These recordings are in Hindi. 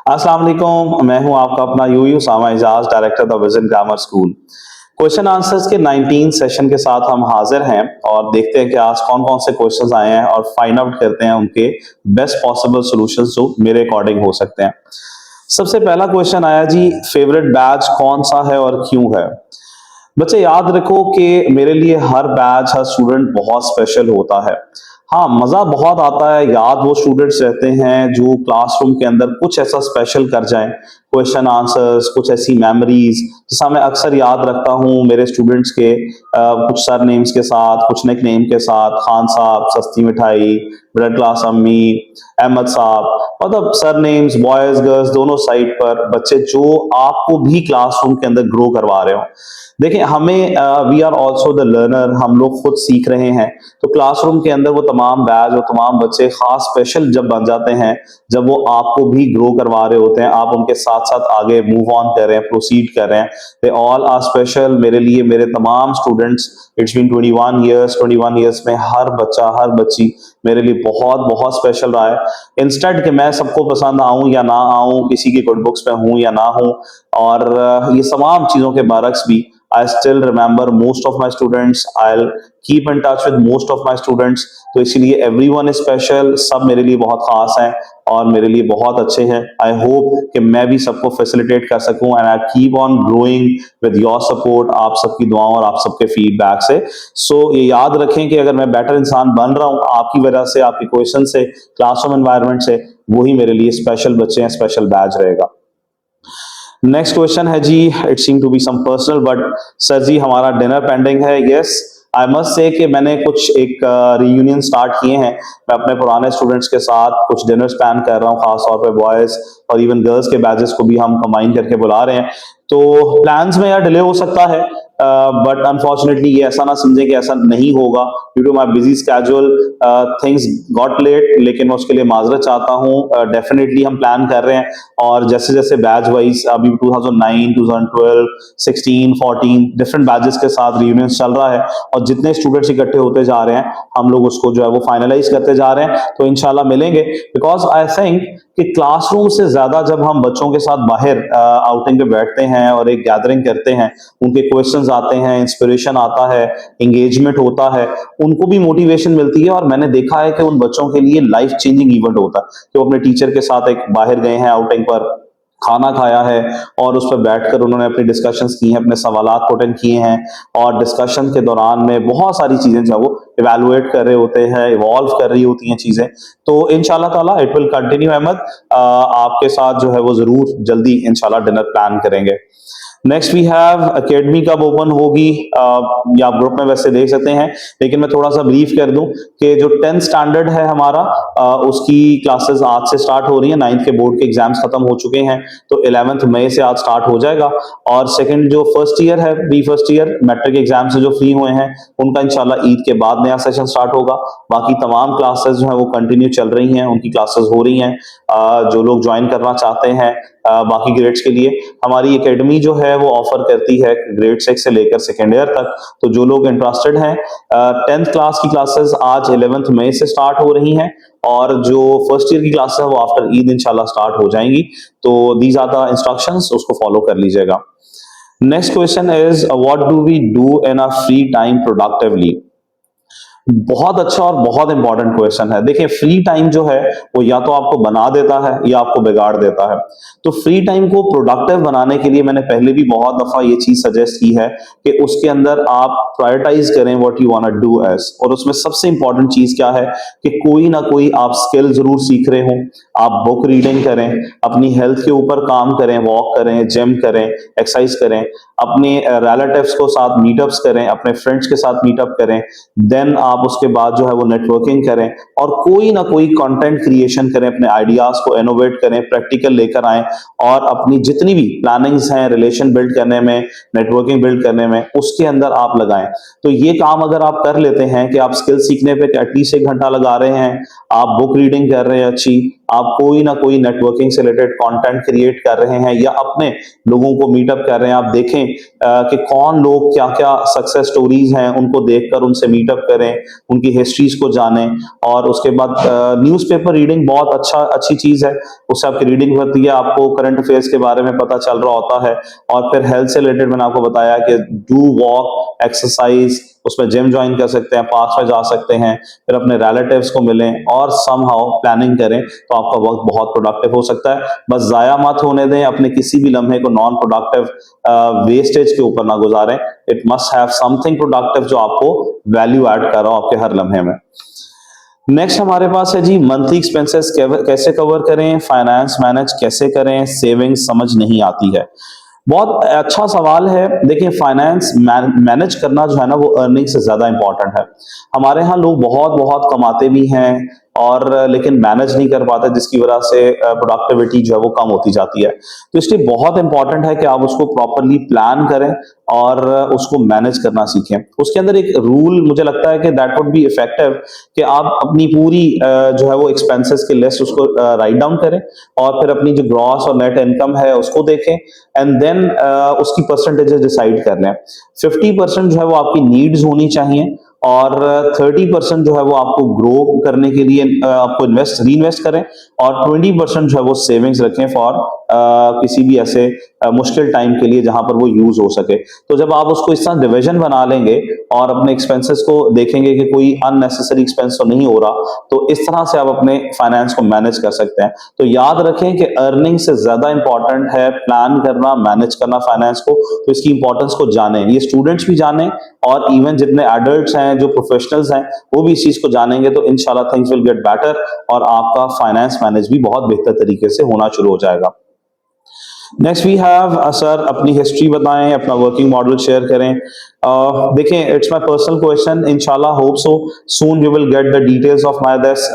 अस्सलाम वालेकुम, मैं हूं आपका अपना यूयू Usama Ejaz, director the vision grammar school. Question answers के 19 सेशन के साथ हम हाजिर हैं और देखते हैं कि आज कौन कौन से क्वेश्चंस आए हैं और फाइंड आउट करते हैं उनके बेस्ट पॉसिबल सॉल्यूशंस जो मेरे अकॉर्डिंग हो सकते हैं। सबसे पहला क्वेश्चन आया जी, फेवरेट बैच कौन सा है और क्यों है। बच्चे याद रखो कि मेरे लिए हर बैच हर स्टूडेंट बहुत स्पेशल होता है। हाँ, मजा बहुत आता है, याद वो स्टूडेंट्स रहते हैं जो क्लासरूम के अंदर कुछ ऐसा स्पेशल कर जाएं, क्वेश्चन आंसर्स, कुछ ऐसी मेमोरीज जैसा मैं अक्सर याद रखता हूँ मेरे स्टूडेंट्स के कुछ सर नेम्स के साथ, कुछ निक नेम के साथ, खान साहब, सस्ती मिठाई, मिडिल क्लास अम्मी, अहमद साहब, मतलब सर नेम्स बॉयज गर्ल्स दोनों साइड पर बच्चे जो आपको भी क्लासरूम के अंदर ग्रो करवा रहे हो। देखिए हमें we are also the learner, हम लोग खुद सीख रहे हैं, तो क्लासरूम के अंदर वो तमाम बैच और तमाम बच्चे खास स्पेशल जब बन जाते हैं, जब वो आपको भी ग्रो करवा रहे होते हैं, आप उनके साथ साथ आगे मूव ऑन कर रहे हैं, प्रोसीड कर रहे हैं, दे ऑल आर स्पेशल। मेरे लिए मेरे तमाम स्टूडेंट्स, इट्स बीन 21 ईयर्स में हर बच्चा हर बच्ची मेरे लिए बहुत बहुत स्पेशल रहा है। इंस्टेंट कि मैं सबको पसंद आऊं या ना आऊं, किसी की गुड बुक्स में हूं या ना हूं, और ये तमाम चीजों के बरक्स भी I still remember most of my students. I'll keep in touch with most of my students. तो इसीलिए everyone is special. सब मेरे लिए बहुत खास हैं और मेरे लिए बहुत अच्छे हैं। I hope कि मैं भी सबको facilitate कर सकूं and I keep on growing with your support. आप सबकी दुआओं और आप सबके feedback से। So ये याद रखें कि अगर मैं बेटर इंसान बन रहा हूं आपकी वजह से, आपके क्वेश्चन से, क्लासरूम एनवायरनमेंट से, वही मेरे लिए स्पेशल बच्चे हैं, स्पेशल बैच रहेगा। नेक्स्ट क्वेश्चन है जी, it seem to be some personal, but sir ji हमारा डिनर पेंडिंग है। यस, आई मस्ट से कि मैंने कुछ एक रियूनियन स्टार्ट किए हैं। मैं अपने पुराने स्टूडेंट्स के साथ कुछ डिनर्स प्लान कर रहा हूँ, खासतौर पे बॉयज और इवन गर्ल्स के बैचेस को भी हम कंबाइन करके बुला रहे हैं। तो प्लान्स में यार डिले हो सकता है, बट अनफॉर्चुनेटली ये ऐसा ना समझे कि ऐसा नहीं होगा, due to my busy schedule things got late, लेकिन मैं उसके लिए माजरत चाहता हूँ। डेफिनेटली हम प्लान कर रहे हैं और जैसे जैसे बैच वाइज अभी 2009, 2012, 16, 14 डिफरेंट बैचेस के साथ रियूनियन चल रहा है और जितने स्टूडेंट्स इकट्ठे होते जा रहे हैं हम लोग उसको जो है वो फाइनलाइज करते जा रहे हैं। तो इंशाल्लाह मिलेंगे, बिकॉज आई थिंक कि क्लासरूम से ज्यादा जब हम बच्चों के साथ बाहर आउटिंग पे बैठते हैं और एक गैदरिंग करते हैं, उनके क्वेश्चंस आते हैं, इंस्पिरेशन आता है, एंगेजमेंट होता है, उनको भी मोटिवेशन मिलती है और मैंने देखा है कि उन बच्चों के लिए लाइफ चेंजिंग इवेंट होता है कि वो अपने टीचर के साथ एक बाहर गए हैं आउटिंग पर, खाना खाया है और उस पर बैठकर उन्होंने अपनी डिस्कशंस की हैं, अपने सवालात पुट किए हैं और डिस्कशन के दौरान में बहुत सारी चीजें जो है वो इवैल्यूएट कर रहे होते हैं, इवॉल्व कर रही होती हैं चीजें। तो इंशाल्लाह ताला इट विल कंटिन्यू। अहमद, आपके साथ जो है वो जरूर जल्दी इंशाल्लाह डिनर प्लान करेंगे। नेक्स्ट वी हैव एकेडमी कब ओपन होगी, या आप ग्रुप में वैसे देख सकते हैं, लेकिन मैं थोड़ा सा ब्रीफ कर दूं कि जो 10th स्टैंडर्ड है हमारा, उसकी क्लासेस आज से स्टार्ट हो रही हैं। 9th के बोर्ड के एग्जाम्स खत्म हो चुके हैं, तो 11th मई से आज स्टार्ट हो जाएगा। और सेकंड जो फर्स्ट ईयर है, pre first year matric exam से जो फ्री हुए हैं उनका इंशाल्लाह ईद के बाद नया सेशन स्टार्ट होगा। बाकी तमाम क्लासेस जो है वो कंटिन्यू चल रही हैं, उनकी क्लासेस हो रही हैं। जो लोग ज्वाइन करना चाहते हैं बाकी ग्रेड्स के लिए, हमारी एकेडमी जो है वो ऑफर करती है ग्रेड 6 से लेकर सेकेंड ईयर तक। तो जो लोग इंटरेस्टेड हैं, 10th क्लास की क्लासेस आज 11th मई से स्टार्ट हो रही हैं और जो फर्स्ट ईयर की क्लासेस है वो आफ्टर ईद इंशाल्लाह स्टार्ट हो जाएंगी। तो दीज आर द इंस्ट्रक्शंस, उसको फॉलो कर लीजिएगा। Next question is, what do we do in our free time productively. बहुत अच्छा और बहुत इंपॉर्टेंट क्वेश्चन है। देखिए फ्री टाइम जो है वो या तो आपको बना देता है या आपको बिगाड़ देता है। तो फ्री टाइम को प्रोडक्टिव बनाने के लिए मैंने पहले भी बहुत दफा ये चीज सजेस्ट की है कि उसके अंदर आप प्रायोरिटाइज करें what you want to do as, और उसमें सबसे इंपॉर्टेंट चीज क्या है कि कोई ना कोई आप स्किल जरूर सीख रहे हो। आप बुक रीडिंग करें, अपनी हेल्थ के ऊपर काम करें, वॉक करें, जिम करें, एक्सरसाइज करें, अपने रिलेटिव्स को साथ मीटअप्स करें, अपने फ्रेंड्स के साथ मीटअप करें, देन आप उसके बाद जो है वो नेटवर्किंग करें और कोई ना कोई कंटेंट क्रिएशन करें, अपने आइडियाज को इनोवेट करें, प्रैक्टिकल लेकर आएं और अपनी जितनी भी प्लानिंग्स हैं रिलेशन बिल्ड करने में, नेटवर्किंग बिल्ड करने में, उसके अंदर आप लगाएं। तो ये काम अगर आप कर लेते हैं कि आप स्किल सीखने पे एटलीस्ट 1 घंटा लगा रहे हैं, आप बुक रीडिंग कर रहे हैं अच्छी, आप कोई ना कोई नेटवर्किंग से रिलेटेड कंटेंट क्रिएट कर रहे हैं या अपने लोगों को मीटअप कर रहे हैं, आप देखें कि कौन लोग क्या क्या सक्सेस स्टोरीज हैं, उनको देखकर उनसे मीटअप करें, उनकी हिस्ट्रीज को जानें। और उसके बाद न्यूज़पेपर रीडिंग बहुत अच्छी चीज है, उससे आपकी रीडिंग होती है, आपको करंट अफेयर्स के बारे में पता चल रहा होता है। और फिर हेल्थ से रिलेटेड मैंने आपको बताया कि डू वॉक, एक्सरसाइज, उसमें जिम ज्वाइन कर सकते हैं, पार्क में जा सकते हैं, फिर अपने रिलेटिव्स को मिलें और समहाउ प्लानिंग करें, तो आपका वक्त बहुत प्रोडक्टिव हो सकता है। बस जाया मत होने दें अपने किसी भी लम्हे को नॉन प्रोडक्टिव वेस्टेज के ऊपर ना गुजारें। It must have something productive जो आपको वैल्यू ऐड कर रहा हो आपके हर लम्हे में। नेक्स्ट हमारे पास है जी मंथली एक्सपेंसेस कैसे कवर करें, फाइनेंस मैनेज कैसे करें, सेविंग्स समझ नहीं आती है। बहुत अच्छा सवाल है। देखिए फाइनेंस मैनेज करना जो है ना वो अर्निंग से ज्यादा इंपॉर्टेंट है। हमारे यहाँ लोग बहुत बहुत कमाते भी हैं और लेकिन मैनेज नहीं कर पाते, जिसकी वजह से प्रोडक्टिविटी जो है वो कम होती जाती है। तो इसलिए बहुत इंपॉर्टेंट है कि आप उसको प्रॉपरली प्लान करें और उसको मैनेज करना सीखें। उसके अंदर एक रूल मुझे लगता है कि दैट वुड बी इफेक्टिव, कि आप अपनी पूरी जो है वो एक्सपेंसेस की लिस्ट उसको राइट डाउन करें और फिर अपनी जो ग्रॉस और नेट इनकम है उसको देखें एंड देन उसकी परसेंटेजेस डिसाइड कर लें। 50% जो है वो आपकी नीड्स होनी चाहिए और 30% जो है वो आपको ग्रो करने के लिए आपको री इन्वेस्ट करें और 20% जो है वो सेविंग्स रखें फॉर किसी भी ऐसे मुश्किल टाइम के लिए जहां पर वो यूज हो सके। तो जब आप उसको इस तरह डिवीजन बना लेंगे और अपने एक्सपेंसेस को देखेंगे कि कोई अननेसेसरी एक्सपेंस तो नहीं हो रहा, तो इस तरह से आप अपने फाइनेंस को मैनेज कर सकते हैं। तो याद रखें कि अर्निंग से ज्यादा इंपॉर्टेंट है प्लान करना, मैनेज करना फाइनेंस को। तो इसकी इंपॉर्टेंस को जानें, ये स्टूडेंट्स भी जानें और इवन जितने एडल्ट्स हैं, जो प्रोफेशनल्स हैं, वो भी इस चीज को जानेंगे तो इंशाल्लाह थिंग्स विल गेट बेटर और आपका फाइनेंस मैनेज भी बहुत बेहतर तरीके से होना शुरू हो जाएगा। नेक्स्ट वी हैव सर अपनी हिस्ट्री बताएं, अपना वर्किंग मॉडल शेयर करें। देखें इट्स माय पर्सनल क्वेश्चन, इंशाल्लाह hope so soon we will get the details of my this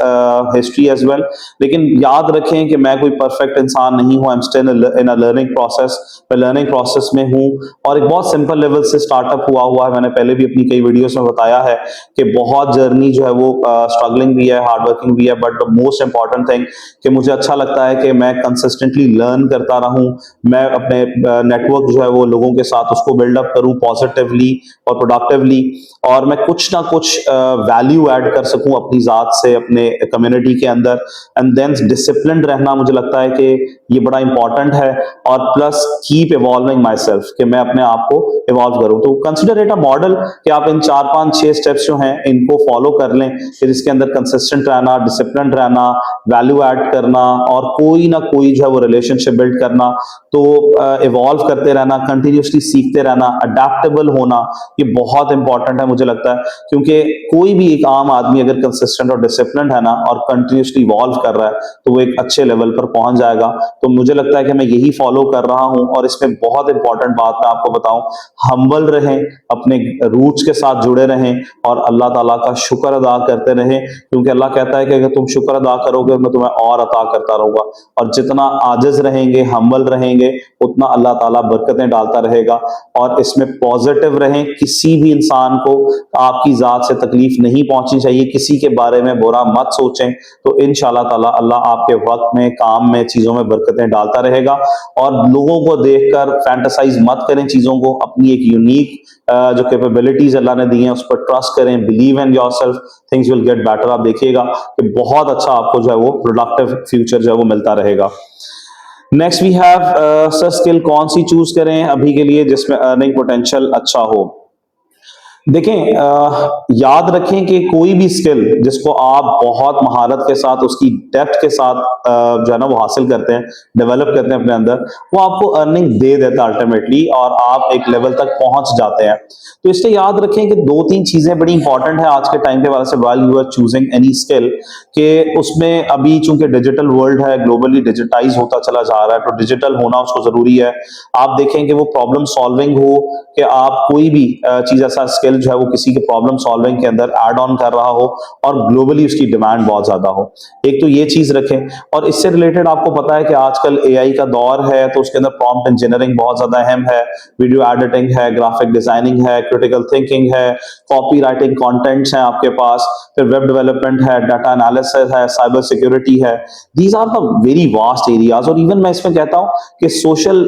history as well. लेकिन याद रखें कि मैं कोई परफेक्ट इंसान नहीं हूं, I am still in a learning process, मैं लर्निंग प्रोसेस में हूं और एक बहुत सिंपल लेवल से स्टार्टअप हुआ है। मैंने पहले भी अपनी कई वीडियोस में बताया है कि बहुत जर्नी जो है वो स्ट्रगलिंग भी है, हार्ड वर्किंग भी है, but the most important thing कि मुझे अच्छा लगता है कि मैं कंसिस्टेंटली लर्न करता रहूं, मैं अपने नेटवर्क जो है वो लोगों के साथ उसको बिल्डअप करूं पॉजिटिवली और प्रोडक्टिवली, और मैं कुछ ना कुछ वैल्यू ऐड कर सकूं अपनी जात से अपने कम्युनिटी के अंदर। एंड देन डिसिप्लिन रहना मुझे लगता है कि ये बड़ा इंपॉर्टेंट है और plus keep evolving my self, कि मैं अपने आप को इवॉल्व करूं। तो कंसिडर इट अ मॉडल कि आप इन 4-5-6 स्टेप्स जो हैं इनको फॉलो कर लें, फिर इसके अंदर कंसिस्टेंट रहना, डिसिप्लिन रहना, वैल्यू ऐड करना और कोई ना कोई जो है वो रिलेशनशिप बिल्ड करना। तो इवॉल्व करते रहना, कंटिन्यूसली सीखते रहना, अडेप्टेबल होना, ये बहुत इंपॉर्टेंट है मुझे लगता है। क्योंकि कोई भी एक आम आदमी अगर कंसिस्टेंट और डिसिप्लिन है ना और कंटिन्यूसली इवॉल्व कर रहा है तो वो एक अच्छे लेवल पर पहुंच जाएगा। तो मुझे लगता है कि मैं यही फॉलो कर रहा हूं और इसमें बहुत इंपॉर्टेंट बात मैं आपको बताऊं, हम्बल रहें, अपने रूट्स के साथ जुड़े रहें और अल्लाह ताला का शुक्र अदा करते रहें, क्योंकि अल्लाह कहता है कि अगर तुम शुक्र अदा करोगे मैं तुम्हें और अता करता रहूंगा। और जितना आजिज रहेंगे, हम्बल रहेंगे, उतना अल्लाह ताला बरकतें डालता रहेगा। और इसमें पॉजिटिव रहें, किसी भी इंसान को आपकी जात से तकलीफ नहीं पहुंचनी चाहिए, किसी के बारे में बुरा मत सोचें, तो इंशाल्लाह ताला अल्लाह आपके वक्त में, काम में, चीजों में बरकतें डालता रहेगा। और लोगों को देखकर फैंटेसाइज मत करें चीजों को, अपनी एक यूनिक जो कैपेबिलिटीज अल्लाह ने दी हैं उस पर ट्रस्ट करें, believe in yourself, things will get better. आप देखिएगा कि बहुत अच्छा आपको जो है वो प्रोडक्टिव फ्यूचर जो है वो मिलता रहेगा। Next we have sir skill कौन सी चूज करें अभी के लिए जिसमें अर्निंग पोटेंशियल अच्छा हो। देखें याद रखें कि कोई भी स्किल जिसको आप बहुत महारत के साथ, उसकी डेप्थ के साथ जो है ना वो हासिल करते हैं, डेवलप करते हैं अपने अंदर, वो आपको अर्निंग दे देता है अल्टीमेटली और आप एक लेवल तक पहुंच जाते हैं। तो इसलिए याद रखें कि 2-3 चीजें बड़ी इंपॉर्टेंट है आज के टाइम के वाले से while you are choosing any skill, कि उसमें अभी चूंकि डिजिटल वर्ल्ड है, ग्लोबली डिजिटाइज होता चला जा रहा है, तो डिजिटल होना उसको जरूरी है। आप देखें कि वो प्रॉब्लम सॉल्विंग हो, कि आप कोई भी चीज ऐसा स्किल जो है वो किसी के प्रॉब्लम सॉल्विंग के अंदर ऐड ऑन कर रहा हो और ग्लोबली उसकी डिमांड बहुत ज्यादा हो। एक तो ये चीज रखें। और इससे रिलेटेड आपको पता है कि आजकल एआई का दौर है, तो उसके अंदर प्रॉम्प्ट इंजीनियरिंग बहुत ज्यादा अहम है, वीडियो एडिटिंग है, ग्राफिक डिजाइनिंग है, क्रिटिकल थिंकिंग है, कॉपी राइटिंग कॉन्टेंट्स हैं आपके पास, फिर वेब डेवलपमेंट है, डाटा एनालिसिस है, साइबर सिक्योरिटी है। These are the very vast areas. और इवन मैं इसमें कहता हूं कि सोशल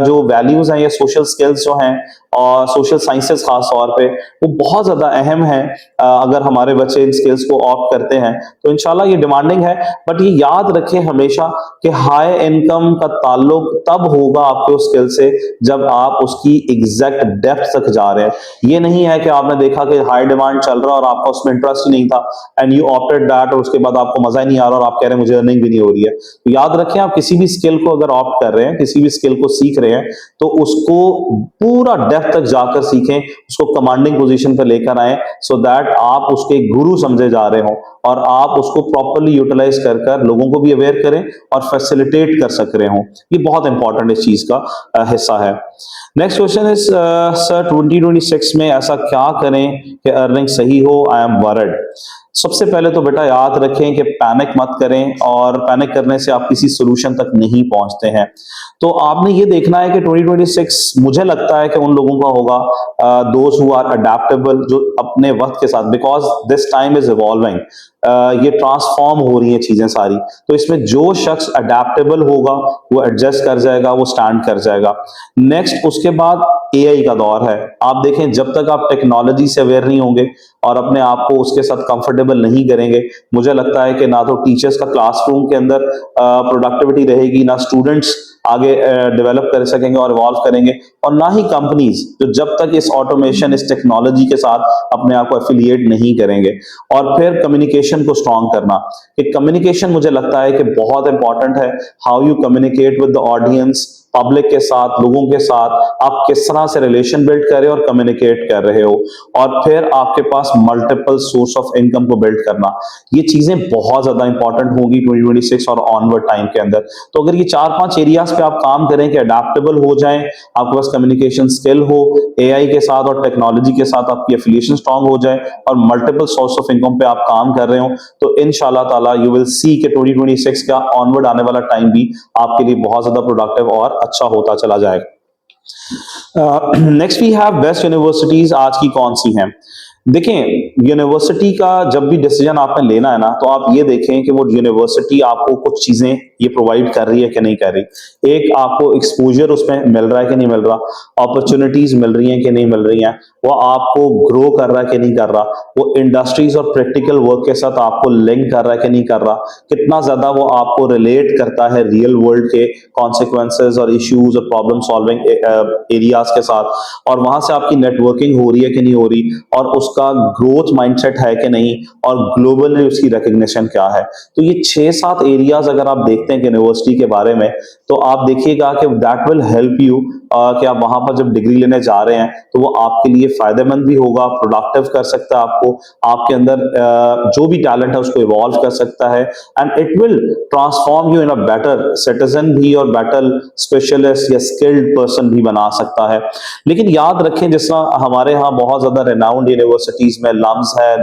जो वैल्यूज हैं या सोशल स्किल्स जो हैं और सोशल साइंसेस खास तौर पे, वो बहुत ज्यादा अहम है। अगर हमारे बच्चे इन स्किल्स को ऑप्ट करते हैं तो इंशाल्लाह ये डिमांडिंग है, बट ये याद रखें हमेशा कि हाई इनकम का ताल्लुक तब होगा आपके उस स्किल से जब आप उसकी एग्जैक्ट डेप्थ तक जा रहे हैं। ये नहीं है कि आपने देखा कि हाई डिमांड चल रहा है और आपका उसमें इंटरेस्ट ही नहीं था एंड यू ऑप्टेड दैट, और उसके बाद आपको मजा ही नहीं आ रहा और आप कह रहे हैं मुझे अर्निंग भी नहीं हो रही है। तो याद रखें, आप किसी भी स्किल को अगर ऑप्ट कर रहे हैं, किसी भी स्किल को सीख रहे हैं, तो उसको पूरा डेप्थ तक जाकर सीखें, उसको कमांडिंग पोजीशन पर लेकर आए, सो दैट आप उसके गुरु समझे जा रहे हो और आप उसको प्रॉपर्ली यूटिलाइज कर कर लोगों को भी अवेयर करें और फैसिलिटेट कर सक रहे हो। ये बहुत इंपॉर्टेंट इस चीज का हिस्सा है। नेक्स्ट क्वेश्चन इज सर 2026 में ऐसा क्या करें कि अर्निंग सही हो, आई एम वरिड। सबसे पहले तो बेटा याद रखें कि पैनिक मत करें, और पैनिक करने से आप किसी सोल्यूशन तक नहीं पहुंचते हैं। तो आपने ये देखना है कि 2026 मुझे लगता है कि उन लोगों का होगा दोज हु आर अडेप्टेबल, जो अपने वक्त के साथ, because this time is evolving, ये ट्रांसफॉर्म हो रही हैं चीजें सारी, तो इसमें जो शख्स अडेप्टेबल होगा वो एडजस्ट कर जाएगा, वो स्टैंड कर जाएगा। नेक्स्ट उसके बाद एआई का दौर है। आप देखें, जब तक आप टेक्नोलॉजी से अवेयर नहीं होंगे और अपने आप को उसके साथ कंफर्टेबल नहीं करेंगे, मुझे लगता है कि ना तो टीचर्स का क्लासरूम के अंदर प्रोडक्टिविटी रहेगी, ना स्टूडेंट्स आगे डेवलप कर सकेंगे और इवॉल्व करेंगे, और ना ही कंपनीज, जो जब तक इस ऑटोमेशन, इस टेक्नोलॉजी के साथ अपने आप को एफिलिएट नहीं करेंगे। और फिर कम्युनिकेशन को स्ट्रॉन्ग करना, कि कम्युनिकेशन मुझे लगता है कि बहुत इंपॉर्टेंट है। How you communicate with the audience, public के साथ, लोगों के साथ आप किस तरह से रिलेशन बिल्ड कर रहे हो और कम्युनिकेट कर रहे हो, और फिर आपके पास मल्टीपल सोर्स ऑफ इनकम को बिल्ड करना, ये चीजें बहुत ज्यादा इंपॉर्टेंट होगी 2026 और ऑनवर्ड टाइम के अंदर। तो अगर ये 4-5 एरियाज पे आप काम करें कि अडेप्टेबल हो जाएं, आपके पास कम्युनिकेशन स्किल हो, एआई के साथ और टेक्नोलॉजी के साथ आपकी एफिलिएशन स्ट्रांग हो जाए, और मल्टीपल सोर्स ऑफ इनकम पे आप काम कर रहे हो, तो इंशाल्लाह ताला यू विल सी कि 2026 का ऑनवर्ड आने वाला टाइम भी आपके लिए बहुत ज्यादा प्रोडक्टिव और अच्छा होता चला जाएगा। Next we have best universities आज की कौन सी हैं। देखें, यूनिवर्सिटी का जब भी डिसीजन आपने लेना है ना, तो आप ये देखें कि वो यूनिवर्सिटी आपको कुछ चीजें ये प्रोवाइड कर रही है कि नहीं कर रही। एक, आपको एक्सपोजर उसमें मिल रहा है कि नहीं मिल रहा, अपॉर्चुनिटीज मिल रही हैं कि नहीं मिल रही हैं, वो आपको ग्रो कर रहा है कि नहीं कर रहा, वो इंडस्ट्रीज और प्रैक्टिकल वर्क के साथ आपको लिंक कर रहा है कि नहीं कर रहा, कितना ज्यादा वो आपको रिलेट करता है रियल वर्ल्ड के कॉन्सिक्वेंसेज और इश्यूज और प्रॉब्लम सॉल्विंग एरियाज के साथ, और वहां से आपकी नेटवर्किंग हो रही है कि नहीं हो रही, और उसका ग्रोथ माइंडसेट है कि नहीं, और ग्लोबली उसकी रिकग्निशन क्या है। तो ये 6-7 एरियाज अगर आप देखते हैं यूनिवर्सिटी के बारे में, तो आप देखिएगा कि दैट विल हेल्प यू कि आप वहां पर जब डिग्री लेने जा रहे हैं तो वो आपके लिए फायदेमंद भी होगा, प्रोडक्टिव कर सकता है आपको, आपके अंदर जो भी टैलेंट है उसको इवॉल्व कर सकता है, and it will transform you in a better citizen भी, और बेटर स्पेशलिस्ट या स्किल्ड पर्सन भी बना सकता है। लेकिन याद रखें, जिस तरह हमारे यहाँ बहुत ज्यादा रेनाउंड यूनिवर्सिटीज में लम्स है,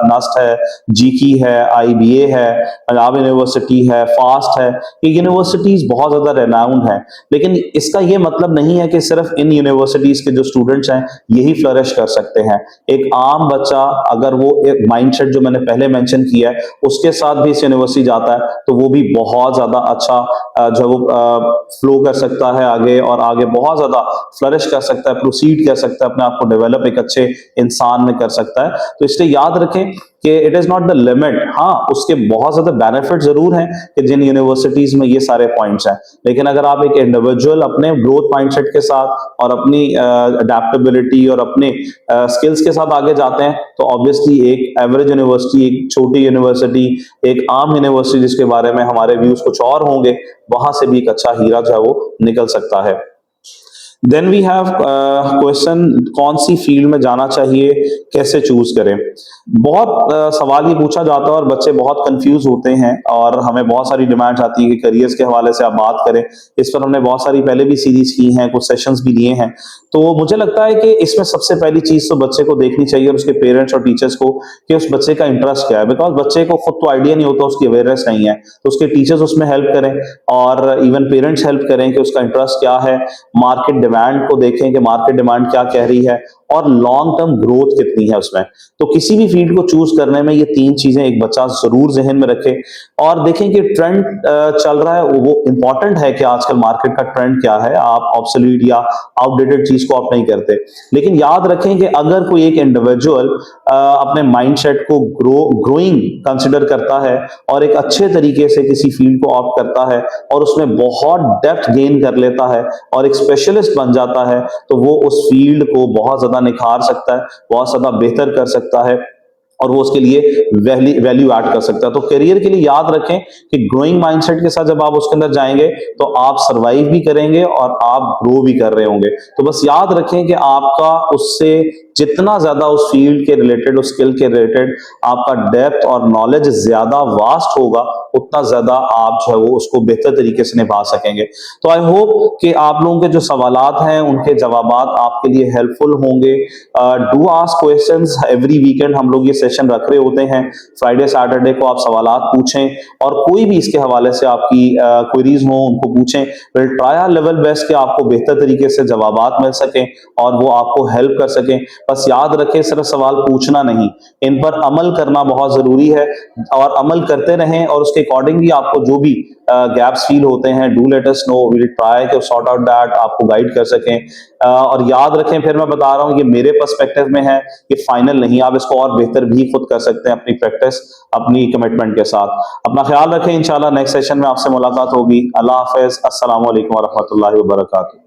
नस्ट है, जीकी है, आईबीए है, पंजाब यूनिवर्सिटी है, फास्ट है, ये यूनिवर्सिटीज बहुत ज्यादा रेनाउंड है। लेकिन इसका ये मतलब नहीं है कि सिर्फ इन यूनिवर्सिटीज के जो स्टूडेंट्स हैं यही फ्लरिश कर सकते हैं। एक आम बच्चा अगर वो एक माइंडसेट जो मैंने पहले मेंशन किया है उसके साथ भी इस यूनिवर्सिटी जाता है, तो वो भी बहुत ज्यादा अच्छा जो वो फ्लो कर सकता है आगे, और आगे बहुत ज्यादा फ्लरिश कर सकता है, प्रोसीड कर सकता है, अपने आप को डेवलप एक अच्छे इंसान में कर सकता है। तो इसलिए याद रखें कि it is not the limit. हाँ, उसके बहुत ज्यादा बेनिफिट जरूर हैं कि जिन यूनिवर्सिटीज में ये सारे पॉइंट्स हैं, लेकिन अगर आप एक इंडिविजुअल अपने ग्रोथ माइंडसेट के साथ और अपनी अडेप्टेबिलिटी और अपने स्किल्स के साथ आगे जाते हैं, तो ऑब्वियसली एक एवरेज यूनिवर्सिटी, एक छोटी यूनिवर्सिटी, एक आम यूनिवर्सिटी जिसके बारे में हमारे व्यूज कुछ और होंगे, वहां से भी एक अच्छा हीरा जो है वो निकल सकता है। देन वी हैव क्वेश्चन, कौन सी फील्ड में जाना चाहिए, कैसे चूज करें। बहुत सवाल ये पूछा जाता है और बच्चे बहुत कंफ्यूज होते हैं, और हमें बहुत सारी डिमांड्स आती है कि करियर्स के हवाले से आप बात करें। इस पर हमने बहुत सारी पहले भी सीरीज की हैं, कुछ सेशंस भी लिए हैं। तो मुझे लगता है कि इसमें सबसे पहली चीज तो बच्चे को देखनी चाहिए और उसके पेरेंट्स और टीचर्स को, कि उस बच्चे का इंटरेस्ट क्या है। बिकॉज बच्चे को खुद तो आइडिया नहीं होता, उसकी अवेयरनेस नहीं है, तो उसके टीचर्स उसमें हेल्प करें और इवन पेरेंट्स हेल्प करें कि उसका इंटरेस्ट क्या है। मार्केट डिमांड को देखें कि मार्केट डिमांड क्या कह रही है, और लॉन्ग टर्म ग्रोथ कितनी है उसमें। तो किसी भी फील्ड को चूज करने में ये 3 चीजें एक बच्चा जरूर जहन में रखे और देखें कि ट्रेंड चल रहा है, वो इंपॉर्टेंट है कि आजकल मार्केट का ट्रेंड क्या है। आप ऑब्सोल्यूट या आउटडेटेड चीज को आप नहीं करते, लेकिन याद रखें कि अगर कोई एक इंडिविजुअल अपने माइंडसेट को ग्रोइंग कंसिडर करता है और एक अच्छे तरीके से किसी फील्ड को ऑप्ट करता है और उसमें बहुत डेप्थ गेन कर लेता है और एक स्पेशलिस्ट बन जाता है, तो वो उस फील्ड को बहुत ज्यादा निखार सकता है, बहुत ज्यादा बेहतर कर सकता है और वो उसके लिए वैल्यू ऐड कर सकता है। तो करियर के लिए याद रखें कि ग्रोइंग माइंडसेट के साथ जब आप उसके अंदर जाएंगे तो आप सरवाइव भी करेंगे और आप ग्रो भी कर रहे होंगे। तो बस याद रखें कि आपका उससे जितना ज्यादा उस फील्ड के रिलेटेड, उस स्किल के रिलेटेड आपका डेप्थ और नॉलेज ज्यादा वास्ट होगा, उतना ज्यादा आप जो है वो उसको बेहतर तरीके से निभा सकेंगे। तो आई होप कि आप लोगों के जो सवालात हैं उनके जवाबात आपके लिए हेल्पफुल होंगे। Do ask questions every weekend, हम लोग ये सेशन रख रहे होते हैं। फ्राइडे सैटरडे को आप सवालात पूछें और कोई भी इसके हवाले से आपकी क्वेरीज हो उनको पूछें। Will try our level best कि आपको बेहतर तरीके से जवाबात मिल सकें और वो आपको हेल्प कर सकें। बस याद रखें सिर्फ सवाल पूछना नहीं, इन पर अमल करना बहुत जरूरी है और अमल करते रहें और उसके अकॉर्डिंगली आपको जो भी गैप्स फील होते हैं, do let us know, we will try to sort out that, आपको गाइड कर सकें। और याद रखें, फिर मैं बता रहा हूं, ये मेरे पर्सपेक्टिव में है, ये फाइनल नहीं, आप इसको और बेहतर भी खुद कर सकते हैं अपनी प्रैक्टिस, अपनी कमिटमेंट के साथ। अपना ख्याल रखें, इंशाल्लाह नेक्स्ट सेशन में आपसे मुलाकात होगी। अल्लाह हाफिज, अस्सलाम वालेकुम व रहमतुल्लाहि व बरकातुहू।